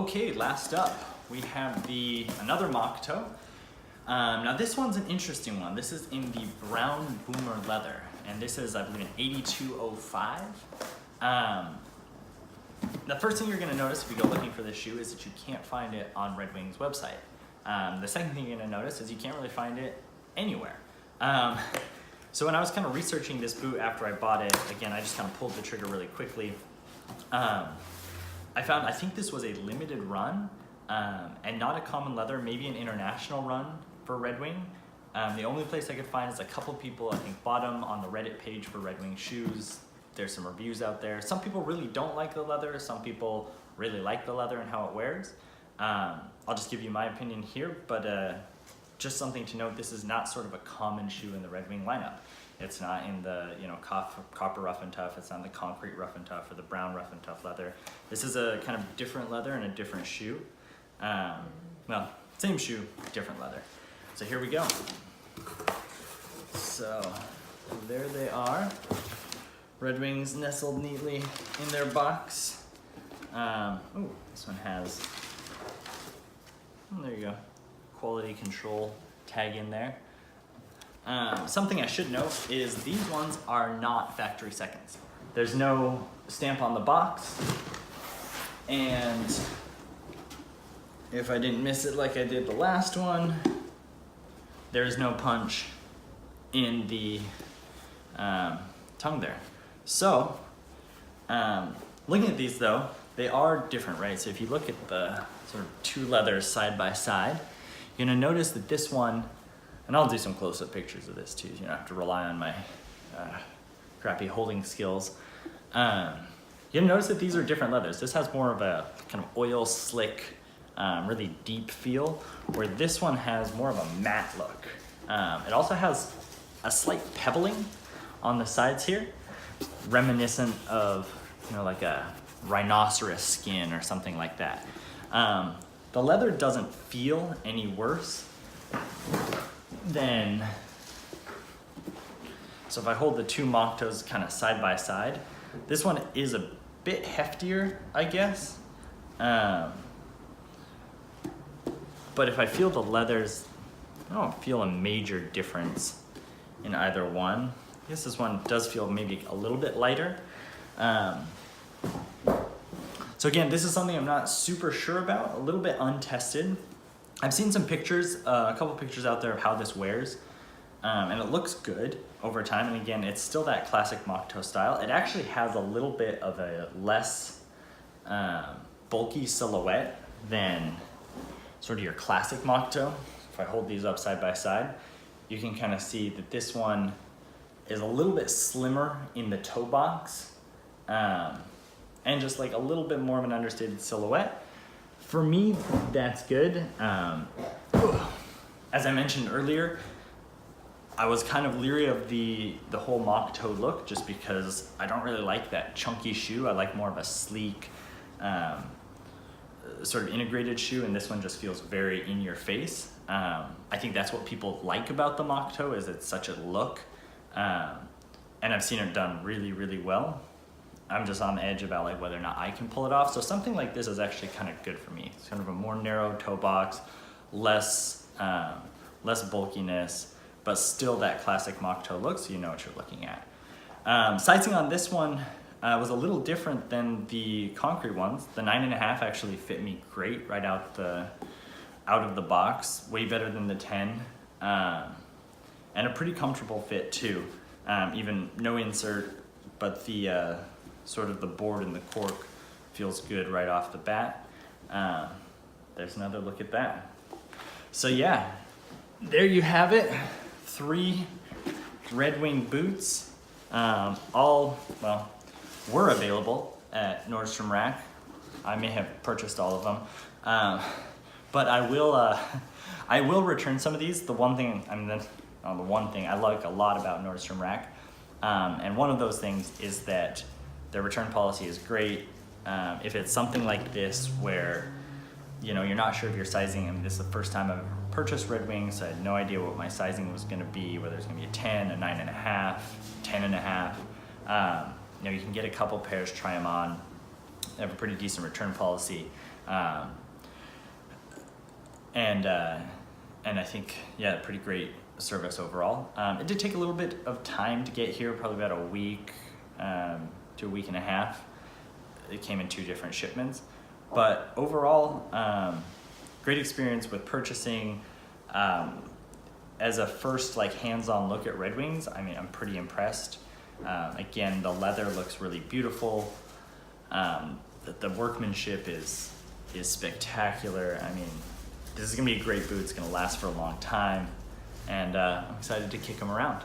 Okay, last up, we have another mock toe. Now this one's an interesting one. This is in the brown boomer leather, and this is, I believe, an 8205. The first thing you're gonna notice if you go looking for this shoe is that you can't find it on Red Wing's website. The second thing you're gonna notice is you can't really find it anywhere. So when I was kind of researching this boot after I bought it, again, I just kind of pulled the trigger really quickly. I think this was a limited run and not a common leather, maybe an international run for Red Wing. The only place I could find is a couple people, I think, bought them on the Reddit page for Red Wing shoes. There's some reviews out there. Some people really don't like the leather. Some people really like the leather and how it wears. I'll just give you my opinion here, but just something to note, this is not sort of a common shoe in the Red Wing lineup. It's not in the copper rough and tough. It's not in the concrete rough and tough or the brown rough and tough leather. This is a kind of different leather and a different shoe. Well, same shoe, different leather. So here we go. So there they are. Red Wings nestled neatly in their box. This one has, there you go, quality control tag in there. Something I should note is these ones are not factory seconds. There's no stamp on the box, and if I didn't miss it like I did the last one, there's no punch in the tongue there. So, looking at these though, they are different, right? So if you look at the sort of two leathers side by side, you're gonna notice that this one, and I'll do some close-up pictures of this too, you don't have to rely on my crappy holding skills. You're gonna notice that these are different leathers. This has more of a kind of oil slick, really deep feel, where this one has more of a matte look. It also has a slight pebbling on the sides here, reminiscent of, like a rhinoceros skin or something like that. The leather doesn't feel any worse than, so if I hold the two mock toes kind of side by side, this one is a bit heftier, I guess. But if I feel the leathers, I don't feel a major difference in either one. I guess this one does feel maybe a little bit lighter. So again, this is something I'm not super sure about, a little bit untested. I've seen some pictures, a couple pictures out there of how this wears, and it looks good over time. And again, it's still that classic mock toe style. It actually has a little bit of a less bulky silhouette than sort of your classic mock toe. If I hold these up side by side, you can kind of see that this one is a little bit slimmer in the toe box, and just like a little bit more of an understated silhouette. For me, that's good. As I mentioned earlier, I was kind of leery of the whole mock toe look just because I don't really like that chunky shoe. I like more of a sleek, sort of integrated shoe, and this one just feels very in your face. I think that's what people like about the mock toe, is it's such a look. And I've seen it done really, really well. I'm just on the edge about like whether or not I can pull it off. So something like this is actually kind of good for me. It's kind of a more narrow toe box, less bulkiness, but still that classic mock toe look, so you know what you're looking at. Sizing on this one was a little different than the concrete ones. The 9.5 actually fit me great right out of the box, way better than the 10, and a pretty comfortable fit too. Even no insert, but the sort of the board and the cork feels good right off the bat. There's another look at that. So yeah, there you have it. 3 Red Wing boots, all, well, were available at Nordstrom Rack. I may have purchased all of them, but I will return some of these. The one thing I like a lot about Nordstrom Rack, and one of those things is that their return policy is great. If it's something like this where you're not sure if you're sizing, I mean, this is the first time I've ever purchased Red Wings, so I had no idea what my sizing was going to be, whether it's going to be a 10, a 9.5, 10.5. You can get a couple pairs, try them on. They have a pretty decent return policy. And I think, yeah, pretty great service overall. It did take a little bit of time to get here, probably about a week to a week and a half. It came in 2 different shipments, but overall, great experience with purchasing. As a first like hands-on look at Red Wings, I mean, I'm pretty impressed. Again, the leather looks really beautiful. The workmanship is spectacular. I mean, this is gonna be a great boot. It's gonna last for a long time, and I'm excited to kick them around.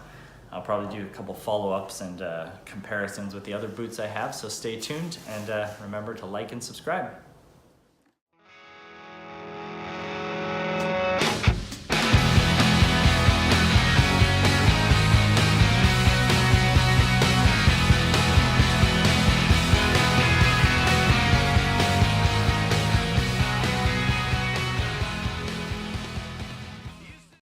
I'll probably do a couple follow-ups and comparisons with the other boots I have, so stay tuned, and remember to like and subscribe.